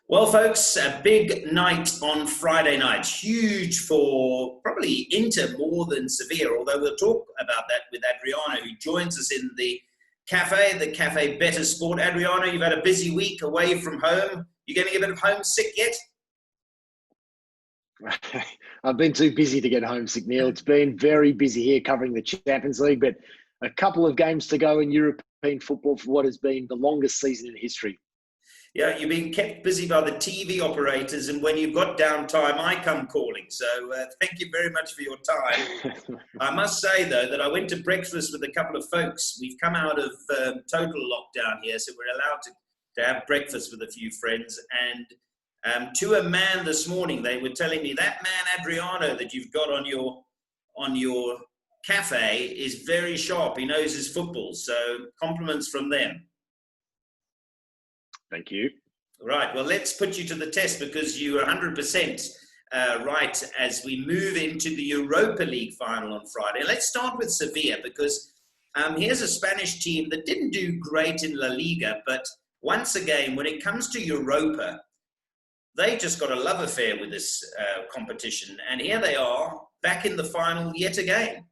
Well, folks, a big night on Friday night. Huge for probably Inter more than Sevilla, although we'll talk about that with Adriano, who joins us in the Cafe Bettor Sport. Adriano, you've had a busy week away from home. You getting a bit of homesick yet? I've been too busy to get homesick, Neil. It's been very busy here covering the Champions League, but a couple of games to go in European football for what has been the longest season in history. Yeah, you're being kept busy by the TV operators, and when you've got downtime, I come calling. So thank you very much for your time. I must say, though, that I went to breakfast with a couple of folks. We've come out of total lockdown here, so we're allowed to have breakfast with a few friends. And to a man this morning, they were telling me that man, Adriano, that you've got on your cafe is very sharp. He knows his football. So compliments from them. Thank you. Right. Well, let's put you to the test because you are 100% right as we move into the Europa League final on Friday. Let's start with Sevilla because here's a Spanish team that didn't do great in La Liga, but once again, when it comes to Europa, they just got a love affair with this competition. And here they are back in the final yet again.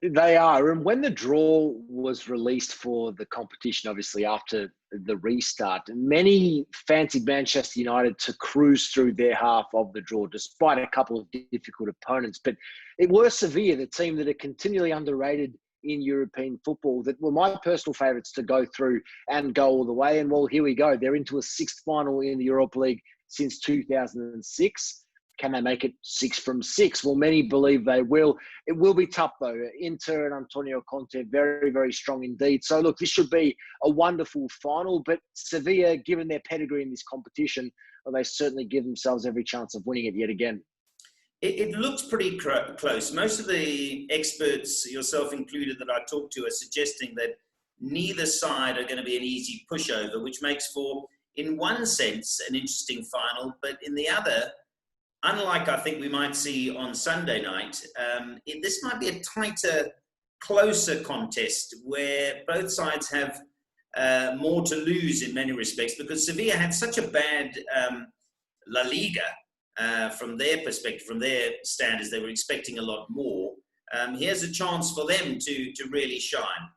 They are. And when the draw was released for the competition, obviously after the restart, many fancied Manchester United to cruise through their half of the draw, despite a couple of difficult opponents. But it was Sevilla, the team that are continually underrated in European football, that were my personal favourites to go through and go all the way. And well, here we go. They're into a sixth final in the Europa League since 2006. Can they make it 6 from 6? Well, many believe they will. It will be tough, though. Inter and Antonio Conte, very, very strong indeed. So, look, this should be a wonderful final. But Sevilla, given their pedigree in this competition, well, they certainly give themselves every chance of winning it yet again. It looks pretty close. Most of the experts, yourself included, that I talked to are suggesting that neither side are going to be an easy pushover, which makes for, in one sense, an interesting final. But in the other, unlike I think we might see on Sunday night, this might be a tighter, closer contest where both sides have more to lose in many respects because Sevilla had such a bad La Liga from their perspective, from their standards. They were expecting a lot more. Here's a chance for them to really shine.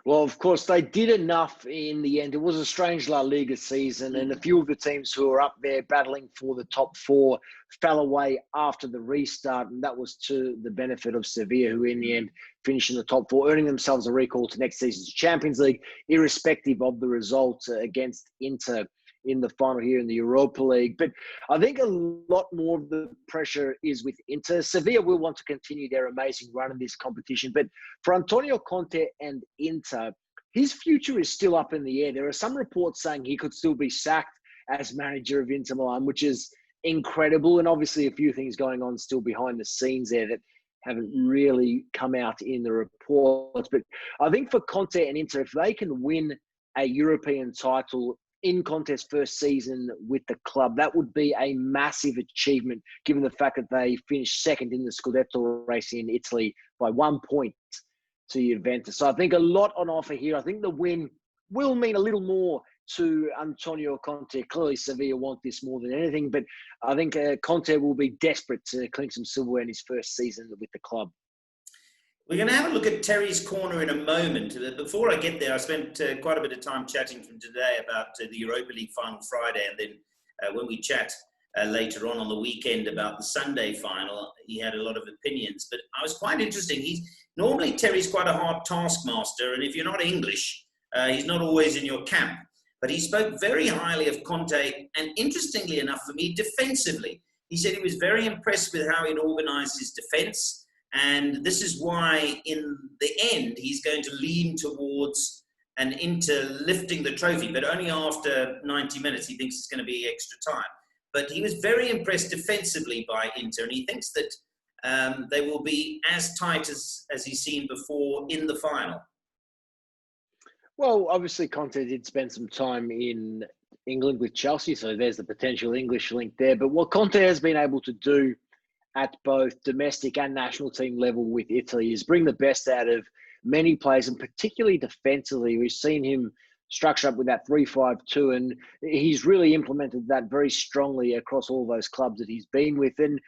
Well, of course, they did enough in the end. It was a strange La Liga season, and a few of the teams who were up there battling for the top four fell away after the restart, and that was to the benefit of Sevilla, who in the end finished in the top four, earning themselves a recall to next season's Champions League, irrespective of the result against Inter in the final here in the Europa League. But I think a lot more of the pressure is with Inter. Sevilla will want to continue their amazing run in this competition. But for Antonio Conte and Inter, his future is still up in the air. There are some reports saying he could still be sacked as manager of Inter Milan, which is incredible. And obviously a few things going on still behind the scenes there that haven't really come out in the reports. But I think for Conte and Inter, if they can win a European title in Conte's first season with the club, that would be a massive achievement given the fact that they finished second in the Scudetto race in Italy by 1 point to Juventus. So I think a lot on offer here. I think the win will mean a little more to Antonio Conte. Clearly Sevilla want this more than anything, but I think Conte will be desperate to clink some silverware in his first season with the club. We're going to have a look at Terry's Corner in a moment. Before I get there, I spent quite a bit of time chatting from today about the Europa League final Friday, and then when we chat later on the weekend about the Sunday final, he had a lot of opinions. But I was quite interesting. Normally Terry's quite a hard taskmaster, and if you're not English, he's not always in your camp. But he spoke very highly of Conte, and interestingly enough for me, defensively. He said he was very impressed with how he'd organised his defence. And this is why, in the end, he's going to lean towards an Inter lifting the trophy, but only after 90 minutes. He thinks it's going to be extra time. But he was very impressed defensively by Inter, and he thinks that they will be as tight as he's seen before in the final. Well, obviously, Conte did spend some time in England with Chelsea, so there's the potential English link there. But what Conte has been able to do at both domestic and national team level with Italy is bring the best out of many players, and particularly defensively. We've seen him structure up with that 3-5-2, and he's really implemented that very strongly across all those clubs that he's been with. And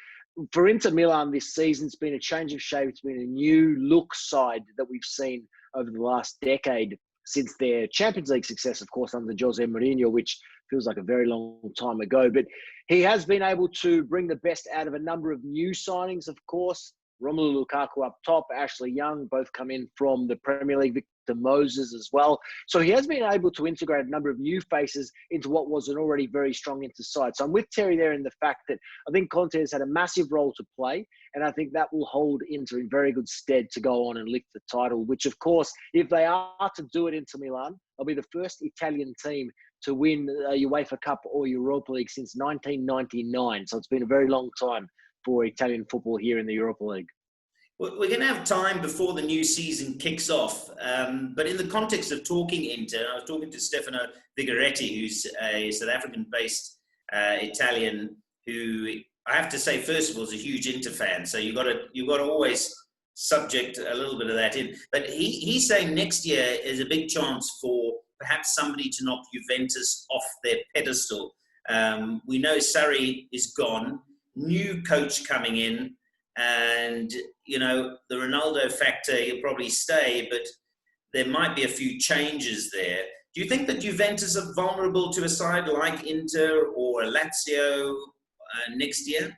for Inter Milan this season, it's been a change of shape. It's been a new look side that we've seen over the last decade since their Champions League success, of course, under Jose Mourinho, which feels like a very long time ago. But he has been able to bring the best out of a number of new signings, of course. Romelu Lukaku up top, Ashley Young, both come in from the Premier League, Victor Moses as well. So he has been able to integrate a number of new faces into what was an already very strong Inter side. So I'm with Terry there in the fact that I think Conte has had a massive role to play, and I think that will hold Inter in very good stead to go on and lift the title, which, of course, if they are to do it Inter Milan, they'll be the first Italian team to win a UEFA Cup or Europa League since 1999. So it's been a very long time for Italian football here in the Europa League. We're going to have time before the new season kicks off. But in the context of talking Inter, I was talking to Stefano Vigoretti, who's a South African-based Italian, who I have to say, first of all, is a huge Inter fan. So you've got to always subject a little bit of that in. But he's saying next year is a big chance for perhaps somebody to knock Juventus off their pedestal. We know Sarri is gone. New coach coming in, and the Ronaldo factor, he'll probably stay, but there might be a few changes there. Do you think that Juventus are vulnerable to a side like Inter or Lazio next year?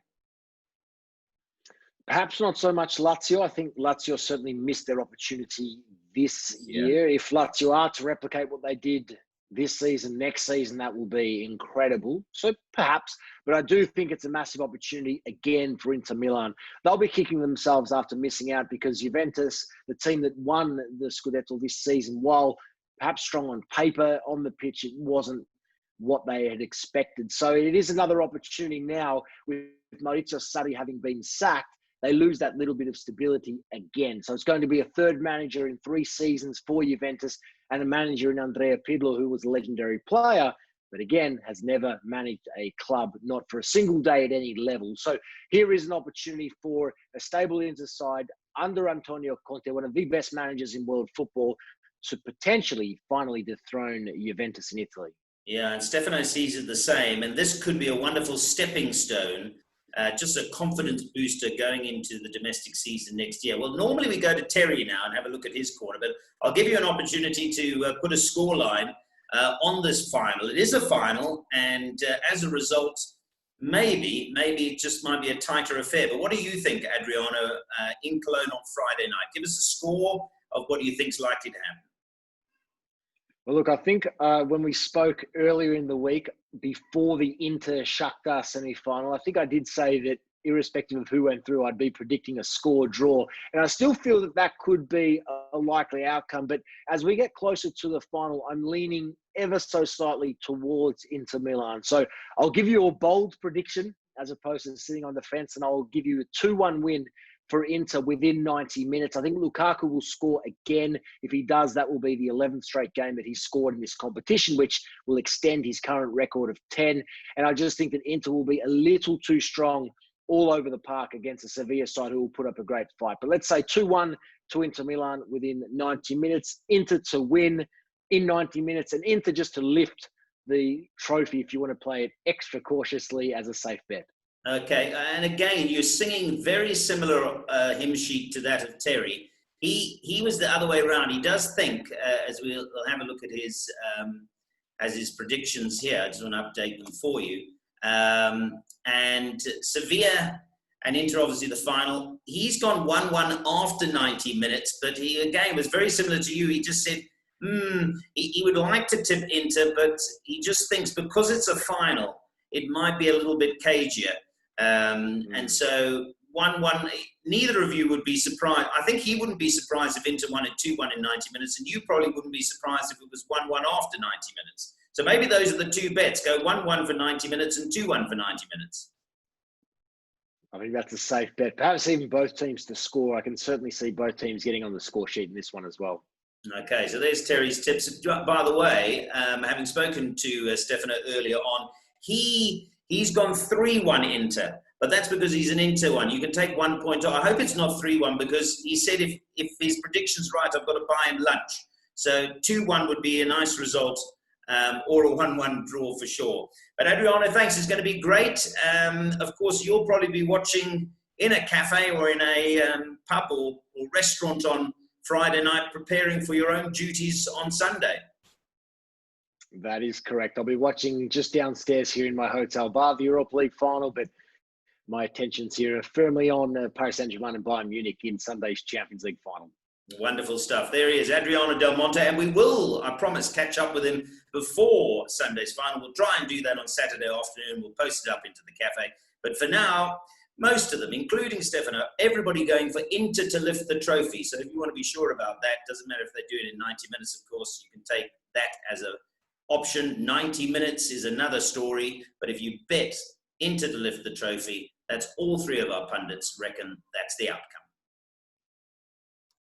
Perhaps not so much Lazio. I think Lazio certainly missed their opportunity this year. If Lazio are to replicate what they did this season, next season, that will be incredible. So perhaps, but I do think it's a massive opportunity again for Inter Milan. They'll be kicking themselves after missing out because Juventus, the team that won the Scudetto this season, while perhaps strong on paper, on the pitch, it wasn't what they had expected. So it is another opportunity now with Maurizio Sarri having been sacked. They lose that little bit of stability again. So it's going to be a third manager in 3 seasons for Juventus and a manager in Andrea Pirlo, who was a legendary player, but again, has never managed a club, not for a single day at any level. So here is an opportunity for a stable Inter side under Antonio Conte, one of the best managers in world football, to potentially finally dethrone Juventus in Italy. Yeah, and Stefano sees it the same. And this could be a wonderful stepping stone, just a confidence booster going into the domestic season next year. Well, normally we go to Terry now and have a look at his corner, but I'll give you an opportunity to put a scoreline on this final. It is a final, and as a result, maybe it just might be a tighter affair. But what do you think, Adriano, in Cologne on Friday night? Give us a score of what you think is likely to happen. Well, look, I think when we spoke earlier in the week, before the Inter-Shakhtar semi-final, I think I did say that irrespective of who went through, I'd be predicting a score draw. And I still feel that that could be a likely outcome. But as we get closer to the final, I'm leaning ever so slightly towards Inter Milan. So I'll give you a bold prediction as opposed to sitting on the fence, and I'll give you a 2-1 win for Inter within 90 minutes. I think Lukaku will score again. If he does, that will be the 11th straight game that he's scored in this competition, which will extend his current record of 10. And I just think that Inter will be a little too strong all over the park against a Sevilla side who will put up a great fight. But let's say 2-1 to Inter Milan within 90 minutes. Inter to win in 90 minutes, and Inter just to lift the trophy if you want to play it extra cautiously as a safe bet. Okay, and again, you're singing very similar hymn sheet to that of Terry. He was the other way around. He does think, as we'll have a look at his predictions here. I just want to update them for you. And Sevilla and Inter, obviously the final. He's gone 1-1 after 90 minutes, but he again was very similar to you. He just said he would like to tip Inter, but he just thinks because it's a final, it might be a little bit cagier. And so 1-1, neither of you would be surprised. I think he wouldn't be surprised if Inter won at 2-1 in 90 minutes, and you probably wouldn't be surprised if it was 1-1 after 90 minutes. So maybe those are the two bets. Go 1-1 for 90 minutes and 2-1 for 90 minutes. I think that's a safe bet. Perhaps even both teams to score. I can certainly see both teams getting on the score sheet in this one as well. Okay, so there's Terry's tips. By the way, having spoken to Stefano earlier on, he's gone 3-1 Inter, but that's because he's an Inter one. You can take 1 point off. I hope it's not 3-1 because he said if his prediction's right, I've got to buy him lunch. So 2-1 would be a nice result, or a 1-1 draw for sure. But Adriano, thanks. It's going to be great. Of course, you'll probably be watching in a cafe or in a pub or restaurant on Friday night, preparing for your own duties on Sunday. That is correct. I'll be watching just downstairs here in my hotel bar, the Europa League Final, but my attentions here are firmly on Paris Saint-Germain and Bayern Munich in Sunday's Champions League Final. Wonderful stuff. There he is, Adriano Del Monte, and we will, I promise, catch up with him before Sunday's final. We'll try and do that on Saturday afternoon. We'll post it up into the cafe. But for now, most of them, including Stefano, everybody going for Inter to lift the trophy. So if you want to be sure about that, doesn't matter if they do it in 90 minutes, of course, you can take that as an option. 90 minutes is another story. But if you bet Inter to lift the trophy, that's all three of our pundits reckon that's the outcome.